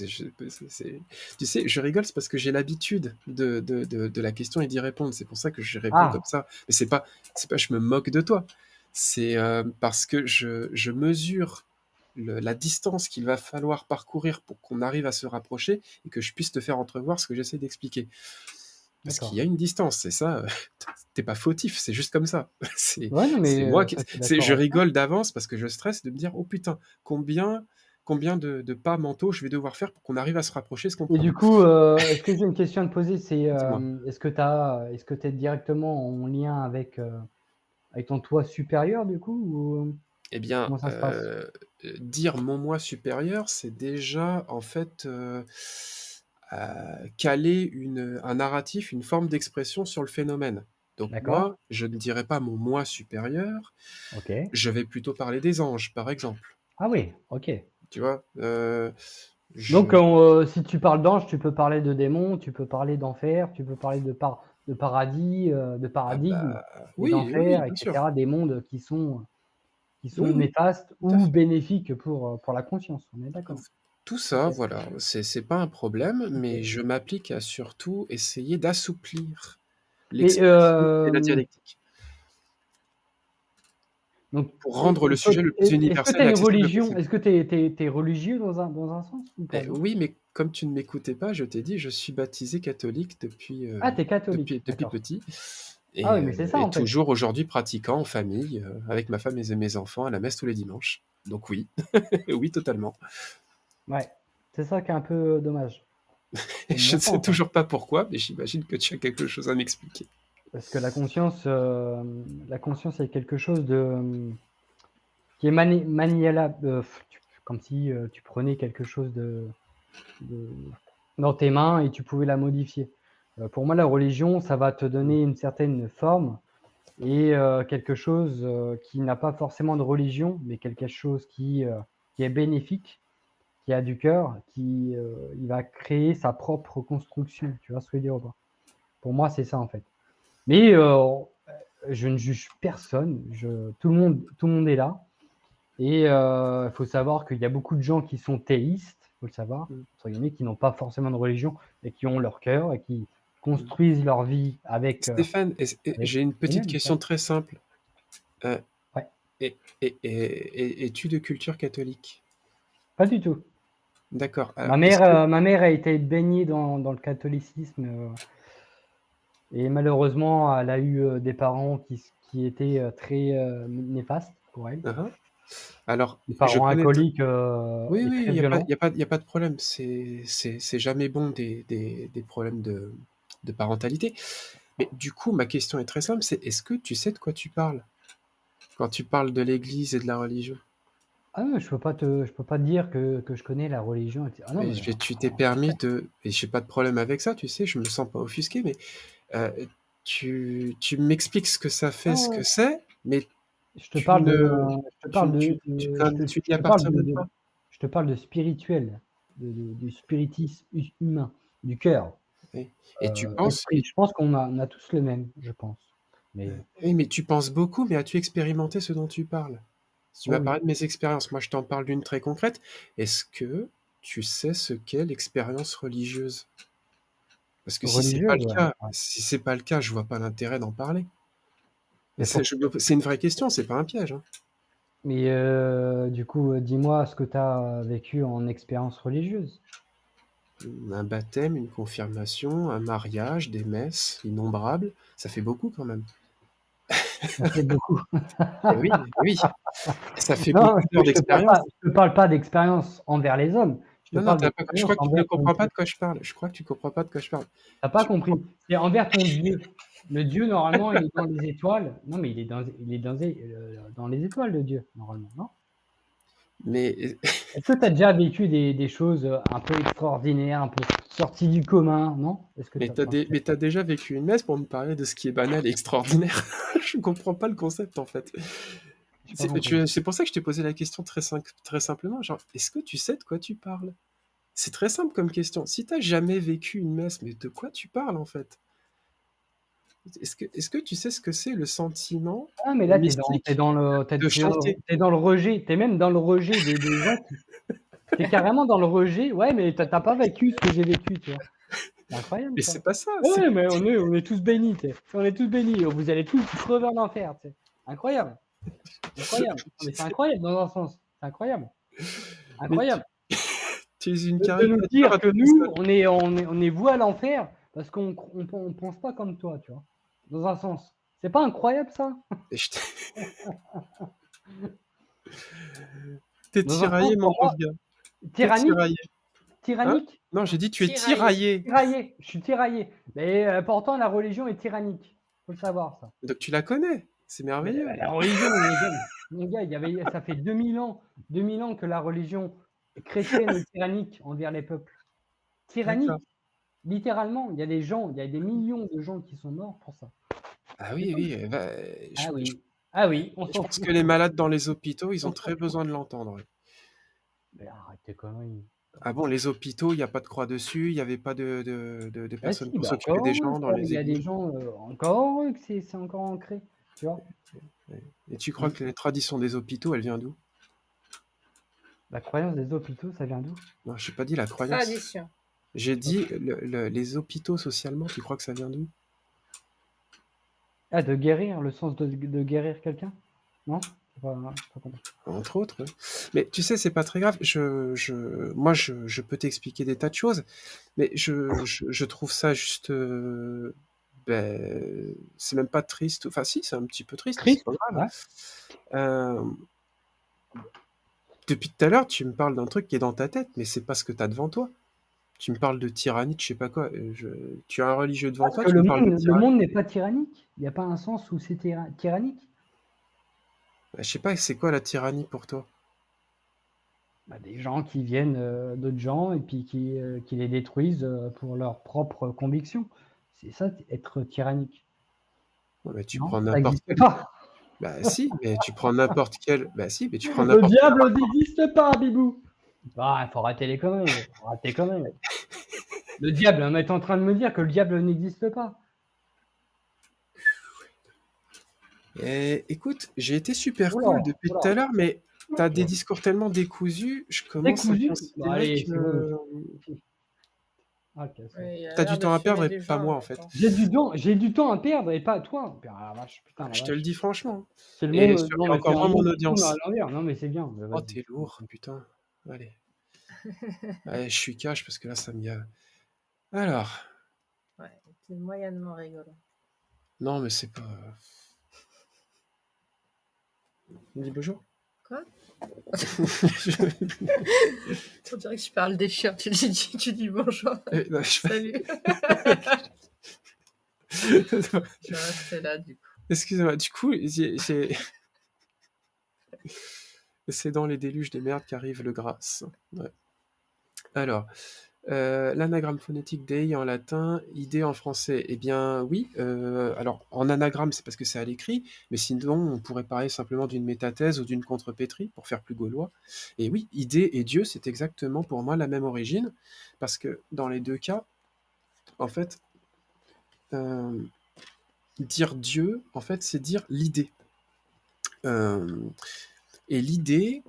Tu sais, je rigole, c'est parce que j'ai l'habitude de la question et d'y répondre. C'est pour ça que je réponds comme Ah, ça. Mais c'est pas je me moque de toi. C'est parce que je mesure la distance qu'il va falloir parcourir pour qu'on arrive à se rapprocher et que je puisse te faire entrevoir ce que j'essaie d'expliquer. Parce qu'il y d'accord. a une distance, c'est ça. T'es pas fautif, c'est juste comme ça. Ouais, non, C'est mais moi qui, ça, je suis d'accord je avec toi. rigole d'avance parce que je stresse de me dire, oh putain, combien de pas mentaux je vais devoir faire pour qu'on arrive à se rapprocher, se Et comprendre. du coup, est-ce que j'ai une question à te poser? C'est, Dis-moi. est-ce que tu es directement en lien avec ton toi supérieur du coup ou Eh bien, comment ça se passe? dire mon moi supérieur, c'est déjà en fait caler un narratif, une forme d'expression sur le phénomène. Donc D'accord? moi, je ne dirais pas mon moi supérieur, OK. je vais plutôt parler des anges, par exemple. Ah oui, OK. Tu vois? Donc, Je si tu parles d'ange, tu peux parler de démons, tu peux parler d'enfer, tu peux parler de paradis, de Ah paradigmes bah, et oui, oui, oui, d'enfer et bien sûr. cetera, des mondes qui Oui, sont oui, néfastes tout à ou fait. bénéfiques pour la conscience. On est d'accord? Tout OK. ça, voilà, c'est pas un problème, mais OK. je m'applique à surtout essayer d'assouplir Mais, l'expression et la dialectique donc pour et rendre le toi, sujet le plus est-ce que tu universel as et une accessible religion? possible. Est-ce que tu es religieux dans un sens ou pas, non? Oui, mais comme tu ne m'écoutais pas, je t'ai dit, je suis baptisé catholique Ah, tu es catholique, depuis d'accord. petit Ah oui, mais c'est ça, et en fait. toujours aujourd'hui pratiquant en famille, avec ma femme et mes enfants à la messe tous les dimanches. Donc oui, oui, totalement. Ouais, c'est ça qui est un peu dommage. Et C'est un je bon ne sais point, ça. toujours pas pourquoi, mais j'imagine que tu as quelque chose à m'expliquer. Parce que la conscience est quelque chose qui est maniélable, comme si, tu prenais quelque chose de dans tes mains et tu pouvais la modifier. Pour moi, la religion, ça va te Mmh. donner une certaine forme et quelque chose, qui n'a pas forcément de religion, mais quelque chose qui est bénéfique, qui a du cœur, il va créer sa propre construction. Tu vois ce que je veux dire ou pas? Pour moi, c'est ça, en fait. Mais je ne juge personne, tout le monde est là et il faut savoir qu'il y a beaucoup de gens qui sont théistes, faut le savoir, Mmh. entre guillemets, qui n'ont pas forcément de religion et qui ont leur cœur et qui Mmh. construisent leur vie Stéphane, avec j'ai une petite eux-mêmes, quoi. question très simple. Euh, Ouais, Es-tu de culture catholique? pas du tout. D'accord. Alors, est-ce que Ma mère a été baignée dans le catholicisme, et malheureusement, elle a eu, des parents qui étaient, très, néfastes pour elle. Hein, hein. Alors, Des je parents connais. alcooliques, Oui, et oui, très violents. il y a pas de problème. C'est jamais bon des problèmes de parentalité. Mais du coup, ma question est très simple. C'est est-ce que tu sais de quoi tu parles quand tu parles de l'Église et de la religion? Ah non, je peux pas te dire que je connais la religion et cetera. Ah non, Mais mais tu t'es au permis contraire. de, et j'ai pas de problème avec ça, tu sais, je me sens pas offusqué, mais euh, tu m'expliques ce que ça fait, ce que Non, c'est, mais je te tu parle de, ne, je te parle tu je n'y te parle appartiens même pas. je te parle de spirituel, du spiritisme humain, du cœur, Et tu penses, esprit. Je pense on a tous le même, je pense. Mais oui, mais tu penses beaucoup, mais as-tu expérimenté ce dont tu parles? Si tu oh m'as oui, parlé de mes expériences, moi je t'en parle d'une très concrète. Est-ce que tu sais ce qu'est l'expérience religieuse? Parce que si c'est pas religieuse, le ouais, cas, ouais. je vois pas l'intérêt d'en parler. Mais pour C'est une vraie question, c'est pas un piège, hein. mais du coup, dis-moi ce que tu as vécu en expérience religieuse? Un baptême, une confirmation, un mariage, des messes innombrables, ça fait beaucoup quand même. Ça fait beaucoup. Eh oui, eh oui, ça fait Non, beaucoup d'heures d'expérience. je te parle pas d'expérience envers les hommes, je te Non, non, parle tu pas, je d'expérience crois que tu ne envers ton comprends pas Dieu. de quoi je parle. Je crois que tu comprends pas de quoi je parle. Tu as pas Tu comprends. compris. C'est envers ton Dieu. Le Dieu, normalement, il est dans les étoiles. Non, mais il est dans les étoiles, le Dieu, normalement, non? Mais Est-ce que tu as déjà vécu des choses, un peu extraordinaires, un peu sorties du commun, non? Est-ce que tu as non, peut-être mais tu pas. déjà vécu une messe pour me parler de ce qui est banal et extraordinaire? Je comprends pas le concept, en fait. J'ai pas compris. C'est pour ça que je t'ai posé la question très simplement, genre: «Est-ce que tu sais de quoi tu parles?» C'est très simple comme question. Si tu jamais vécu une messe, mais de quoi tu parles, en fait? Est-ce que tu sais ce que c'est le sentiment Ah, mais là, mystique de chanter? tu es dans le rejet, tu es même dans le rejet des gens Tu carrément dans le rejet. Ouais, mais t'as pas vécu ce que j'ai vécu, tu vois. C'est incroyable, Mais ça. c'est pas ça, c'est Ouais, mais on est tous bénis, tu sais. On est tous bénis. Vous allez tous crever en enfer, tu sais. Incroyable. Incroyable. Non, mais c'est incroyable dans un sens. C'est incroyable. mais Incroyable. tu es une De nous caricature dire à que toi nous, seul. on est voués à l'enfer parce qu'on pense pas comme toi, tu vois. Dans un sens. C'est pas incroyable, ça? Et tu Dans un sens, tiraillé, mon pour moi, pauvre gars. T'es tyrannique, tiraillé. Hein? tyrannique, Non, j'ai dit tu es Tiraillé. tiraillé. tiraillé. Je suis tiraillé. Mais pourtant, la religion est tyrannique. Faut le savoir, ça. Donc tu la connais. C'est Mais merveilleux. la religion, mon gars, ça fait 2000 ans que la religion chrétienne est tyrannique envers les peuples. D'accord. Tyrannique, littéralement. Il y a des gens, il y a des millions de gens qui sont morts pour ça. Ah C'est oui, tout. oui. Bah, Ah oui, ah oui, on je s'en pense fout. que les malades dans les hôpitaux, ils ont On s'en très fout. besoin de l'entendre. Ouais. Mais arrête tes conneries. Ah bon, les hôpitaux, il n'y a pas de croix dessus, il n'y avait pas de Bah personnes si, pour bah s'occuper encore des heureux gens dans ça. Il les y a des églises. gens, encore heureux que c'est encore ancré, tu vois? Ouais. Et tu crois Mmh. que les traditions des hôpitaux, elle vient d'où? La croyance des hôpitaux, ça vient d'où? Non, je n'ai pas dit la croyance. Tradition. J'ai OK. dit les hôpitaux socialement, tu crois que ça vient d'où? Ah, de guérir, le sens de guérir quelqu'un? Non? J'ai pas compris. Entre autres, ouais. Mais tu sais, c'est pas très grave. Moi, je peux t'expliquer des tas de choses, mais je trouve ça juste. C'est même pas triste. Enfin, si, c'est un petit peu triste, mais c'est pas Triste? grave. Ouais. Euh, Depuis tout à l'heure, tu me parles d'un truc qui est dans ta tête, mais c'est pas ce que tu as devant toi. Tu me parles de tyrannie, de je sais pas quoi. Tu as un religieux devant Parce toi, que tu le me parles de monde le tyrannie. monde n'est pas tyrannique. Il y a pas un sens où c'est tyrannique? Bah, je sais pas, c'est quoi la tyrannie pour toi? Bah, des gens qui viennent, d'autres gens et puis qui les détruisent, pour leurs propres convictions. C'est ça, être tyrannique, Ouais, bah, tu non? prends Ça n'importe existe quel. pas. Bah si, mais tu prends n'importe quel. Bah si, mais tu prends Le n'importe quel. diable n'existe pas, Bibou. Ah, faut arrêter les conneries, faut arrêter les conneries. Le diable, mais tu es en train de me dire que le diable n'existe pas? Écoute, j'ai été super Oh là, cool depuis oh tout à l'heure, mais t'as des là. discours tellement décousus, je commence à Décousu? Bah, considérer allez, c'est bon. que Ah, casse-toi. Ouais, il a t'as du l'air de temps à perdre fumer et du pas joint en moi en même fait. temps. J'ai du temps à perdre et pas à toi. Ah la vache, putain la Je te le vache. dis franchement. C'est le Et, monde, non et mais c'est encore un moins mon monde qui tourne à audience. l'envers. Non mais c'est bien, Oh, vas-y. t'es lourd, putain. Allez. Allez, je suis cash parce que là, ça me gave. Alors, Ouais, c'est moyennement rigolo. non, mais c'est pas. Tu me dis bonjour? Quoi? Je- On dirait que je parle des chiens. Tu dis bonjour. non, Salut. Je vais rester là du coup. Excusez-moi, du coup, c'est dans les déluges des merdes qu'arrive le grâce. Ouais. Alors, l'anagramme phonétique dei en latin, idée en français. Eh bien, oui. Alors, en anagramme, c'est parce que c'est à l'écrit, mais sinon, on pourrait parler simplement d'une métathèse ou d'une contrepétrie pour faire plus gaulois. Et oui, idée et Dieu, c'est exactement pour moi la même origine, parce que dans les deux cas, en fait, euh, dire Dieu, en fait, c'est dire l'idée. Euh, et l'idée,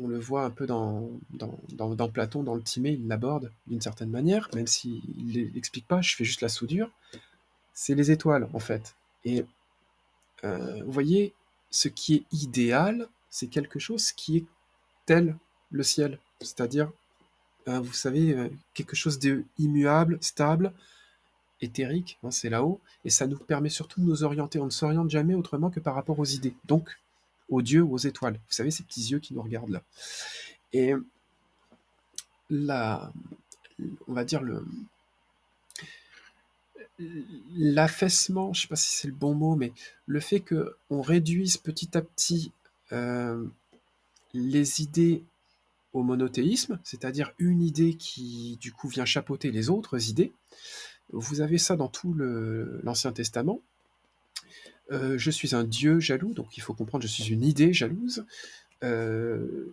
on le voit un peu dans Platon, dans le Timée, il l'aborde d'une certaine manière, même s'il ne l'explique pas, je fais juste la soudure, c'est les étoiles, en fait. Et vous voyez, ce qui est idéal, c'est quelque chose qui est tel le ciel, c'est-à-dire, vous savez, quelque chose d'immuable, stable, éthérique, hein, c'est là-haut, et ça nous permet surtout de nous orienter. On ne s'oriente jamais autrement que par rapport aux idées, donc aux dieux ou aux étoiles. Vous savez, ces petits yeux qui nous regardent là. Et la, on va dire l'affaissement, je ne sais pas si c'est le bon mot, mais le fait qu'on réduise petit à petit les idées au monothéisme, c'est-à-dire une idée qui du coup vient chapeauter les autres idées. Vous avez ça dans tout l'Ancien Testament. Je suis un Dieu jaloux, donc il faut comprendre, je suis une idée jalouse. Il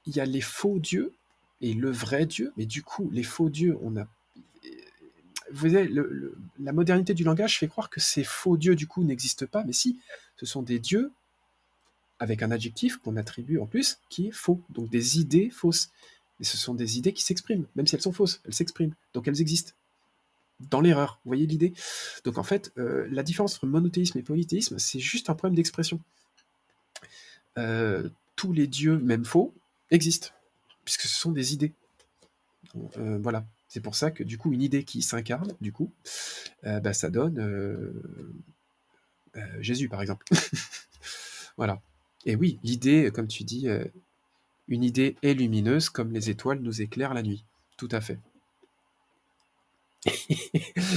y a les faux dieux et le vrai Dieu, mais du coup, les faux dieux, vous voyez, la modernité du langage fait croire que ces faux dieux, du coup, n'existent pas, mais si, ce sont des dieux avec un adjectif qu'on attribue en plus, qui est faux. Donc des idées fausses. Et ce sont des idées qui s'expriment, même si elles sont fausses, elles s'expriment. Donc elles existent. Dans l'erreur, vous voyez l'idée? Donc en fait, la différence entre monothéisme et polythéisme, c'est juste un problème d'expression. Tous les dieux, même faux, existent, puisque ce sont des idées. Voilà. C'est pour ça que du coup, une idée qui s'incarne, du coup, ça donne Jésus, par exemple. Voilà. Et oui, l'idée, comme tu dis, une idée est lumineuse comme les étoiles nous éclairent la nuit. Tout à fait.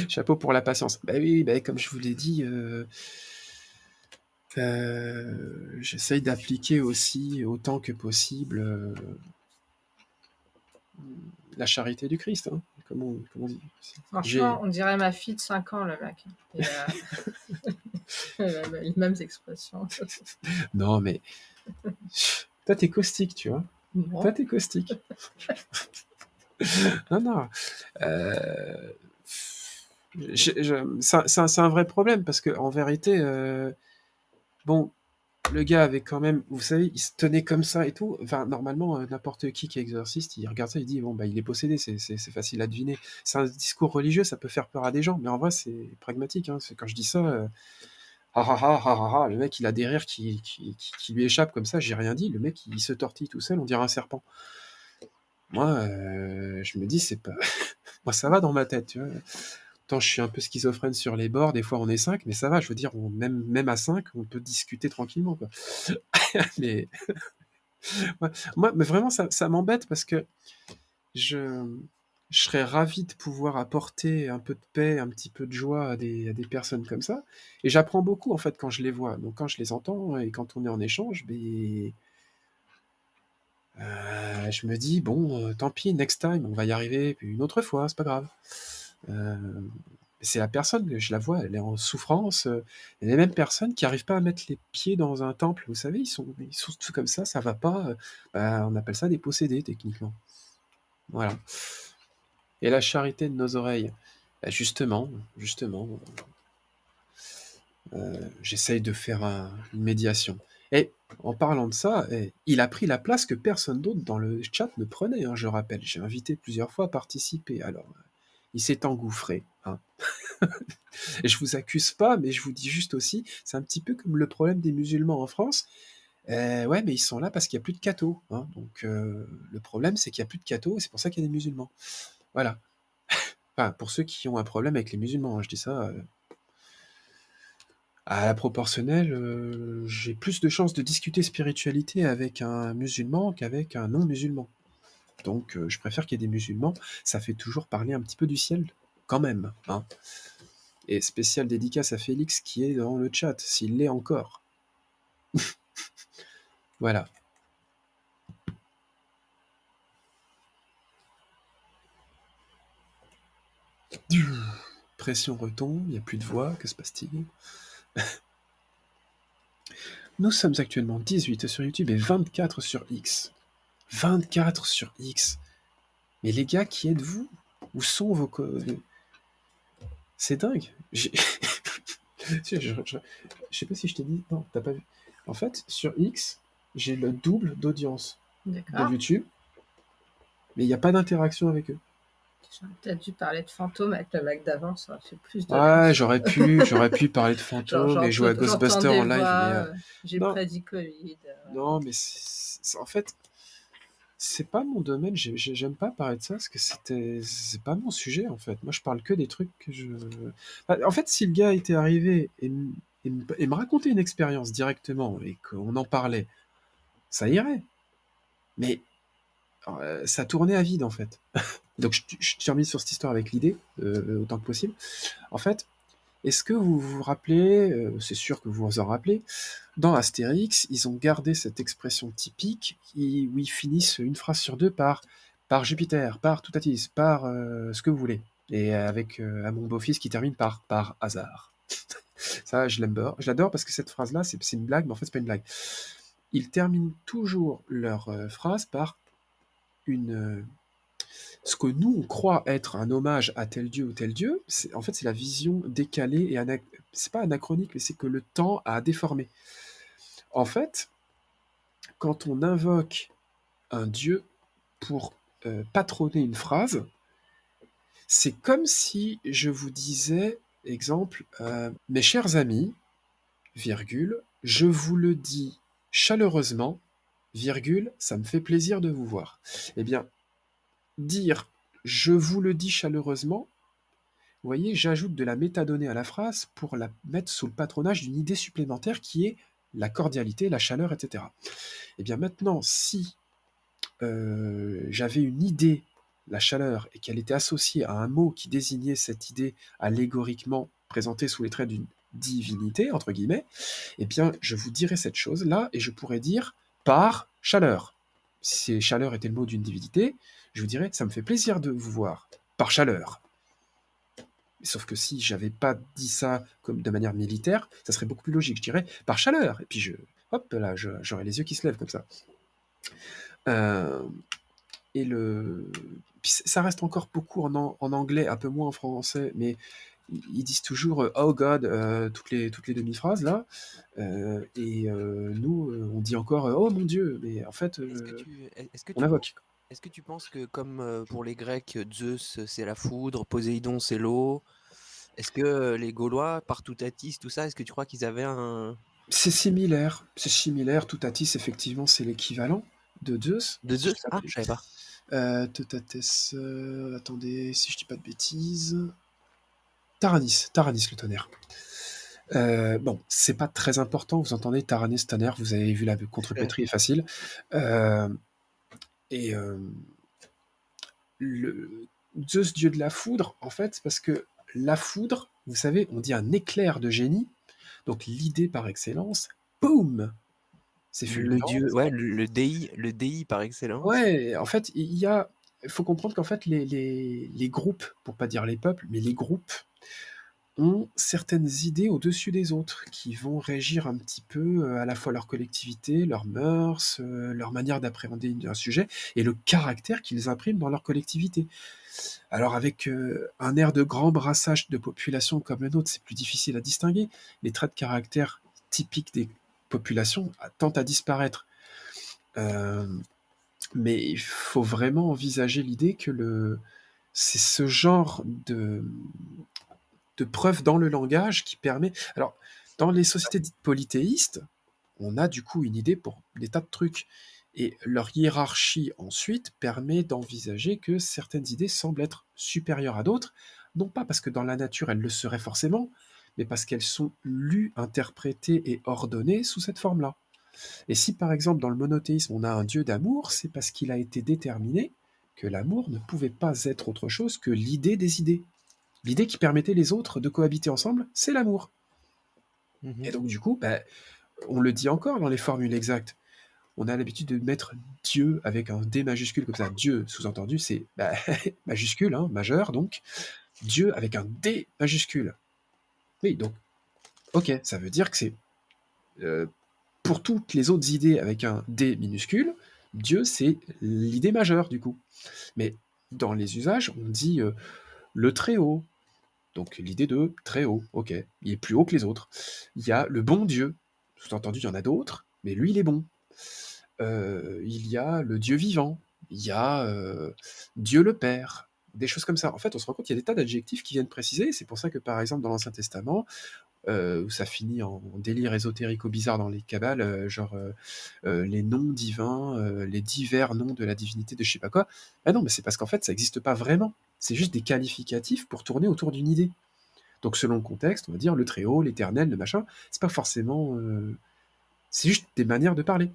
Chapeau pour la patience. Bah oui, bah, comme je vous l'ai dit, j'essaye d'appliquer aussi autant que possible la charité du Christ. Hein. Comment on dit? Franchement, on dirait ma fille de 5 ans, le mec. Et, elle a les mêmes expressions. Non, mais toi, t'es caustique, tu vois. Bon. Toi, t'es caustique. Non. C'est un vrai problème parce que en vérité, bon, le gars avait quand même, vous savez, il se tenait comme ça et tout. Enfin, normalement, n'importe qui est exorciste, il regarde ça, il dit bon bah il est possédé, c'est facile à deviner. C'est un discours religieux, ça peut faire peur à des gens, mais en vrai c'est pragmatique. Hein. Quand je dis ça, le mec il a des rires qui lui échappent comme ça. J'ai rien dit. Le mec il se tortille tout seul, on dirait un serpent. Moi, je me dis c'est pas, moi ça va dans ma tête, tu vois. Tant je suis un peu schizophrène sur les bords, des fois on est 5, mais ça va, je veux dire, même à 5, on peut discuter tranquillement, quoi. Mais, moi, mais vraiment, ça m'embête parce que je serais ravi de pouvoir apporter un peu de paix, un petit peu de joie à des personnes comme ça. Et j'apprends beaucoup, en fait, quand je les vois. Donc, quand je les entends et quand on est en échange, je me dis, bon, tant pis, next time, on va y arriver puis une autre fois, c'est pas grave. C'est la personne, je la vois, elle est en souffrance. Il y a les mêmes personnes qui n'arrivent pas à mettre les pieds dans un temple, vous savez, ils sont tout comme ça va pas. On appelle ça des possédés, techniquement. Voilà. Et la charité de nos oreilles, justement, j'essaye de faire une médiation. Et en parlant de ça, il a pris la place que personne d'autre dans le chat ne prenait, hein, je rappelle. J'ai invité plusieurs fois à participer, alors il s'est engouffré. Hein. Et je vous accuse pas, mais je vous dis juste aussi, c'est un petit peu comme le problème des musulmans en France. Ouais, mais ils sont là parce qu'il n'y a plus de cathos. Hein. Donc le problème, c'est qu'il n'y a plus de cathos, et c'est pour ça qu'il y a des musulmans. Voilà. Enfin, pour ceux qui ont un problème avec les musulmans, hein, je dis ça à la proportionnelle, j'ai plus de chances de discuter spiritualité avec un musulman qu'avec un non-musulman. Donc je préfère qu'il y ait des musulmans, ça fait toujours parler un petit peu du ciel, quand même. Hein. Et spéciale dédicace à Félix qui est dans le chat, s'il l'est encore. Voilà. Pression retombe, il n'y a plus de voix, que se passe-t-il? Nous sommes actuellement 18 sur YouTube et 24 sur X. 24 sur X. Mais les gars, qui êtes-vous? Où sont vos... C'est dingue. Je sais pas si je t'ai dit... Non, t'as pas vu. En fait, sur X, j'ai le double d'audience de YouTube, mais il n'y a pas d'interaction avec eux. J'aurais peut-être dû parler de fantômes avec le mec d'avant, ça aurait fait plus de... Ouais, j'aurais pu parler de fantômes et jouer à Ghostbusters en live. Mais, j'ai prédit Covid. Non, mais en fait, c'est pas mon domaine. J'aime pas parler de ça parce que c'est pas mon sujet en fait. Moi, je parle que des trucs que je. En fait, si le gars était arrivé et me racontait une expérience directement et qu'on en parlait, ça irait. Mais ça tournait à vide en fait. Donc, je termine sur cette histoire avec l'idée, autant que possible. En fait, est-ce que vous vous rappelez, c'est sûr que vous vous en rappelez, dans Astérix, ils ont gardé cette expression typique où ils finissent une phrase sur deux par Jupiter, par Toutatis, par ce que vous voulez. Et avec à mon beau-fils qui termine par hasard. Ça, je l'adore parce que cette phrase-là, c'est une blague, mais en fait, c'est pas une blague. Ils terminent toujours leur phrase par ce que nous, on croit être un hommage à tel dieu ou tel dieu, en fait, c'est la vision décalée et c'est pas anachronique, mais c'est que le temps a déformé. En fait, quand on invoque un dieu pour patronner une phrase, c'est comme si je vous disais, exemple, mes chers amis, virgule, je vous le dis chaleureusement, virgule, ça me fait plaisir de vous voir. Eh bien, dire je vous le dis chaleureusement, vous voyez, j'ajoute de la métadonnée à la phrase pour la mettre sous le patronage d'une idée supplémentaire qui est la cordialité, la chaleur, etc. Eh bien maintenant, si j'avais une idée, la chaleur, et qu'elle était associée à un mot qui désignait cette idée allégoriquement présentée sous les traits d'une divinité, entre guillemets, eh bien, je vous dirais cette chose-là, et je pourrais dire par chaleur. Si chaleur était le mot d'une divinité, je vous dirais, ça me fait plaisir de vous voir, par chaleur. Sauf que si j'avais pas dit ça comme de manière militaire, ça serait beaucoup plus logique. Je dirais par chaleur, et puis hop là, j'aurais les yeux qui se lèvent comme ça. Euh, et puis ça reste encore beaucoup en anglais, un peu moins en français, mais ils disent toujours oh God toutes les demi-phrases là, nous on dit encore oh mon Dieu, mais en fait Est-ce que on tu penses, invoque. est-ce que tu penses que comme pour les Grecs, Zeus c'est la foudre, Poséidon c'est l'eau, est-ce que les Gaulois, Partoutatis, tout ça, est-ce que tu crois qu'ils avaient un C'est similaire. Toutatis effectivement c'est l'équivalent de Zeus. de Si je Zeus? dis pas Ah, de je savais pas. Toutates, attendez, si je dis pas de bêtises. Taranis le tonnerre. Bon, c'est pas très important, vous entendez Taranis tonnerre, vous avez vu la contrepétrie est facile. Euh, et le Zeus, dieu de la foudre, en fait, c'est parce que la foudre, vous savez, on dit un éclair de génie, donc l'idée par excellence, boum, c'est Le fulgurant. dieu, ouais, le DI par excellence. Ouais, en fait, il faut comprendre qu'en fait, les groupes, pour pas dire les peuples, mais les groupes ont certaines idées au-dessus des autres qui vont régir un petit peu à la fois leur collectivité, leurs mœurs, leur manière d'appréhender un sujet et le caractère qu'ils impriment dans leur collectivité. Alors avec un air de grand brassage de population comme le nôtre, c'est plus difficile à distinguer. Les traits de caractère typiques des populations tendent à disparaître. Euh, mais il faut vraiment envisager l'idée que c'est ce genre de preuve dans le langage qui permet. Alors, dans les sociétés dites polythéistes, on a du coup une idée pour des tas de trucs. Et leur hiérarchie ensuite permet d'envisager que certaines idées semblent être supérieures à d'autres, non pas parce que dans la nature elles le seraient forcément, mais parce qu'elles sont lues, interprétées et ordonnées sous cette forme-là. Et si par exemple dans le monothéisme on a un dieu d'amour, c'est parce qu'il a été déterminé que l'amour ne pouvait pas être autre chose que l'idée des idées. L'idée qui permettait les autres de cohabiter ensemble, c'est l'amour. Et donc du coup, on le dit encore dans les formules exactes. On a l'habitude de mettre Dieu avec un D majuscule comme ça. Dieu, sous-entendu, c'est majuscule, hein, majeur, donc Dieu avec un D majuscule. Oui, donc, ok, ça veut dire que c'est pour toutes les autres idées avec un D minuscule, Dieu, c'est l'idée majeure, du coup. Mais dans les usages, on dit le très haut. Donc l'idée de très haut, ok, il est plus haut que les autres. Il y a le bon Dieu, sous-entendu, il y en a d'autres, mais lui, il est bon. Il y a le Dieu vivant, il y a Dieu le Père, des choses comme ça. En fait, on se rend compte qu'il y a des tas d'adjectifs qui viennent préciser. C'est pour ça que, par exemple, dans l'Ancien Testament, où ça finit en délire ésotérico-bizarre dans les kabbales, les noms divins, les divers noms de la divinité de je sais pas quoi. Ah non, mais c'est parce qu'en fait, ça n'existe pas vraiment. C'est juste des qualificatifs pour tourner autour d'une idée. Donc selon le contexte, on va dire le Très-Haut, l'Éternel, le machin, c'est pas forcément... c'est juste des manières de parler.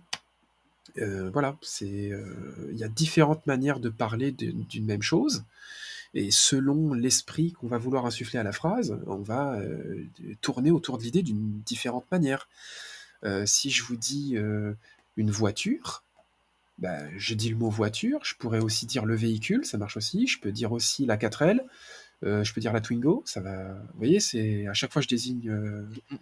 Voilà, il y a différentes manières de parler d'une même chose, et selon l'esprit qu'on va vouloir insuffler à la phrase, on va tourner autour de l'idée d'une différente manière. Si je vous dis une voiture, je dis le mot voiture, je pourrais aussi dire le véhicule, ça marche aussi, je peux dire aussi la 4L, je peux dire la Twingo, ça va. Vous voyez, c'est à chaque fois je désigne.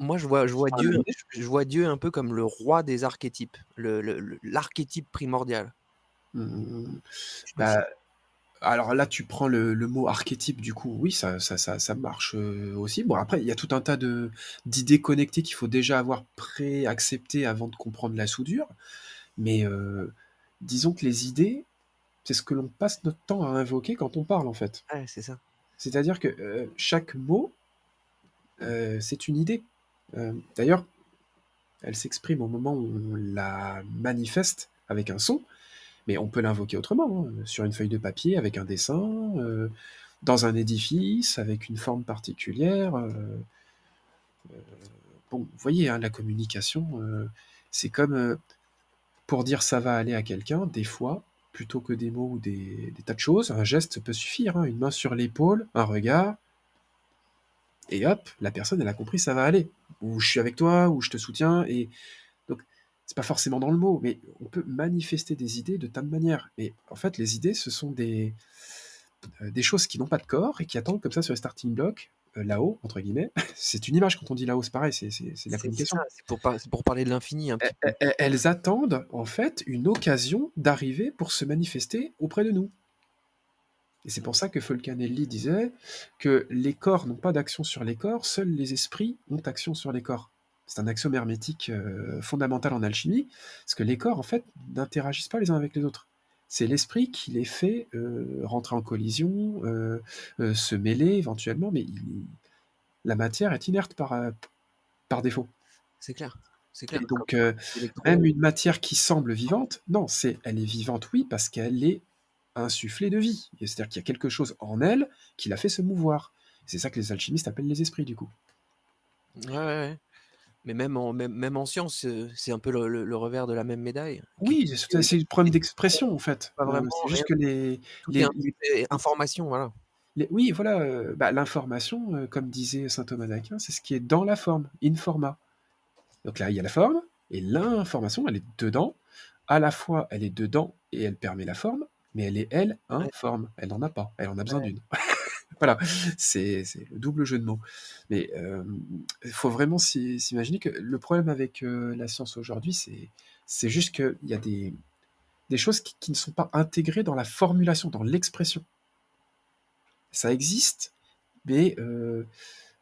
Moi, je vois un Dieu, animal. je vois Dieu un peu comme le roi des archétypes, l'archétype primordial. Hum, Je sais pas si- bah, alors là, tu prends le mot archétype, du coup, oui, ça marche aussi. Bon, après, il y a tout un tas d'idées connectées qu'il faut déjà avoir pré-acceptées avant de comprendre la soudure. Mais disons que les idées, c'est ce que l'on passe notre temps à invoquer quand on parle, en fait. Ouais, c'est ça. C'est-à-dire que chaque mot, c'est une idée. D'ailleurs, elle s'exprime au moment où on la manifeste avec un son, mais on peut l'invoquer autrement, hein, sur une feuille de papier, avec un dessin, dans un édifice, avec une forme particulière. Bon, vous voyez, hein, la communication, c'est comme pour dire ça va aller à quelqu'un, des fois, plutôt que des mots ou des tas de choses, un geste peut suffire, hein, une main sur l'épaule, un regard, et hop, la personne, elle a compris ça va aller. Ou je suis avec toi, ou je te soutiens, et donc c'est pas forcément dans le mot, mais on peut manifester des idées de tas de manières. Et en fait, les idées, ce sont des choses qui n'ont pas de corps et qui attendent comme ça sur les starting blocks, là-haut, entre guillemets. C'est une image quand on dit là-haut, c'est pareil, c'est de la C'est ça, communication. c'est pour parler de l'infini un petit peu. Elles attendent en fait une occasion d'arriver pour se manifester auprès de nous. Et c'est pour ça que Fulcanelli disait que les corps n'ont pas d'action sur les corps, seuls les esprits ont action sur les corps. C'est un axiome hermétique fondamental en alchimie, parce que les corps, en fait, n'interagissent pas les uns avec les autres. C'est l'esprit qui les fait rentrer en collision, se mêler éventuellement, mais la matière est inerte par défaut. C'est clair. C'est Et clair. donc, Comme les même électrons. une matière qui semble vivante, non, elle est vivante, oui, parce qu'elle est insufflée de vie. C'est-à-dire qu'il y a quelque chose en elle qui la fait se mouvoir. C'est ça que les alchimistes appellent les esprits, du coup. Ouais, ouais, ouais. Mais même en science, c'est un peu le revers de la même médaille. Oui, c'est le problème d'expression, en fait. Pas vraiment C'est rien. juste que Tout est information, voilà. oui, voilà, l'information, comme disait saint Thomas d'Aquin, c'est ce qui est dans la forme, in forma. Donc là, il y a la forme, et l'information, elle est dedans. À la fois, elle est dedans et elle permet la forme, mais elle est, elle, Ouais, informe. Elle n'en a pas, elle en a besoin ouais. d'une. Voilà, c'est le double jeu de mots. Mais il faut vraiment s'imaginer que le problème avec la science aujourd'hui, c'est juste qu'il y a des choses qui ne sont pas intégrées dans la formulation, dans l'expression. Ça existe, mais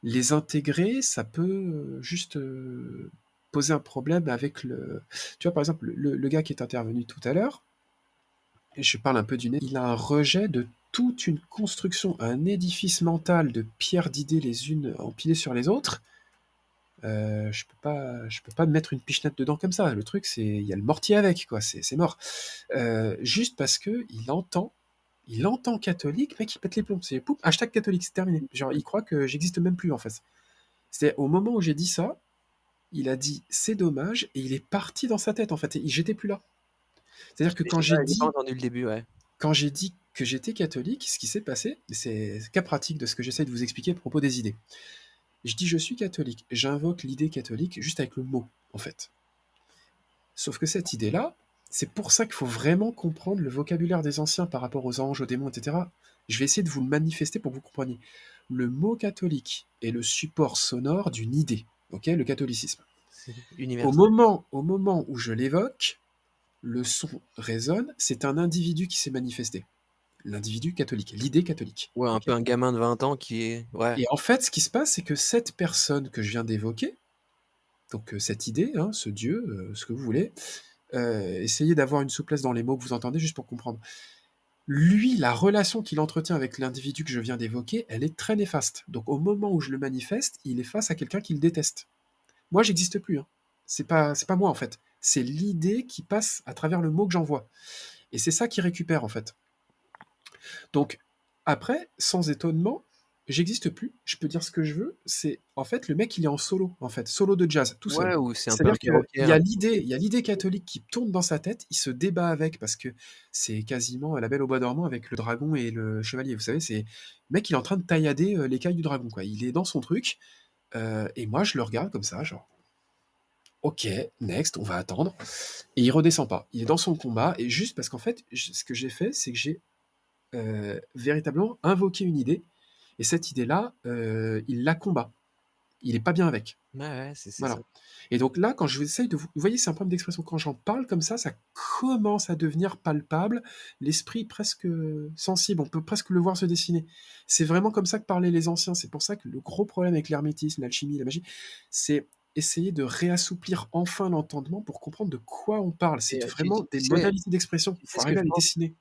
les intégrer, ça peut juste poser un problème avec le... Tu vois, par exemple, le gars qui est intervenu tout à l'heure, et je parle un peu du nez, il a un rejet de toute une construction, un édifice mental de pierres d'idées les unes empilées sur les autres. Je peux pas mettre une pichenette dedans comme ça. Le truc, c'est il y a le mortier avec, quoi. C'est mort. Juste parce que il entend catholique, mec, il pète les plombs. C'est poup, hashtag catholique, c'est terminé. Genre, il croit que j'existe même plus en fait. C'est au moment où j'ai dit ça, il a dit c'est dommage et il est parti dans sa tête en fait. Et j'étais plus là. C'est-à-dire que J'ai pas entendu le début, ouais. quand j'ai dit que j'étais catholique, ce qui s'est passé, c'est cas pratique de ce que j'essaie de vous expliquer à propos des idées. Je dis je suis catholique, j'invoque l'idée catholique juste avec le mot, en fait. Sauf que cette idée-là, c'est pour ça qu'il faut vraiment comprendre le vocabulaire des anciens par rapport aux anges, aux démons, etc. Je vais essayer de vous le manifester pour que vous compreniez. Le mot catholique est le support sonore d'une idée, ok, le catholicisme. C'est Au universel. moment où je l'évoque, le son résonne, c'est un individu qui s'est manifesté. L'individu catholique, l'idée catholique. Ouais, un Ok. peu un gamin de 20 ans qui est. Ouais. Et en fait, ce qui se passe, c'est que cette personne que je viens d'évoquer, donc cette idée, hein, ce Dieu, ce que vous voulez, essayez d'avoir une souplesse dans les mots que vous entendez juste pour comprendre. Lui, la relation qu'il entretient avec l'individu que je viens d'évoquer, elle est très néfaste. Donc au moment où je le manifeste, il est face à quelqu'un qu'il déteste. Moi, j'existe plus. Hein. C'est pas moi en fait. C'est l'idée qui passe à travers le mot que j'envoie. Et c'est ça qu'il récupère en fait. Donc après, sans étonnement, j'existe plus. Je peux dire ce que je veux. C'est en fait le mec, il est en solo en fait, solo de jazz, tout seul. Ouais, ou c'est un peu un C'est-à-dire qu'il y perroquet. a l'idée catholique qui tourne dans sa tête. Il se débat avec parce que c'est quasiment la Belle au bois dormant avec le dragon et le chevalier. Vous savez, c'est le mec, il est en train de taillader l'écaille du dragon quoi. Il est dans son truc. Et moi, je le regarde comme ça, genre. Ok, next, on va attendre. Et il redescend pas. Il est dans son combat, et juste parce qu'en fait, ce que j'ai fait, c'est que j'ai véritablement invoqué une idée, et cette idée-là, il la combat. Il est pas bien avec. Ouais, ouais, c'est ça. Voilà. Et donc là, quand je essaye de vous... Vous voyez, c'est un problème d'expression. Quand j'en parle comme ça commence à devenir palpable, l'esprit presque sensible, on peut presque le voir se dessiner. C'est vraiment comme ça que parlaient les anciens. C'est pour ça que le gros problème avec l'hermétisme, l'alchimie, la magie, c'est essayer de réassouplir enfin l'entendement pour comprendre de quoi on parle. Et C'est vraiment tu des sais modalités d'expression. tu Il sais faut ce que arriver je à les pense? dessiner.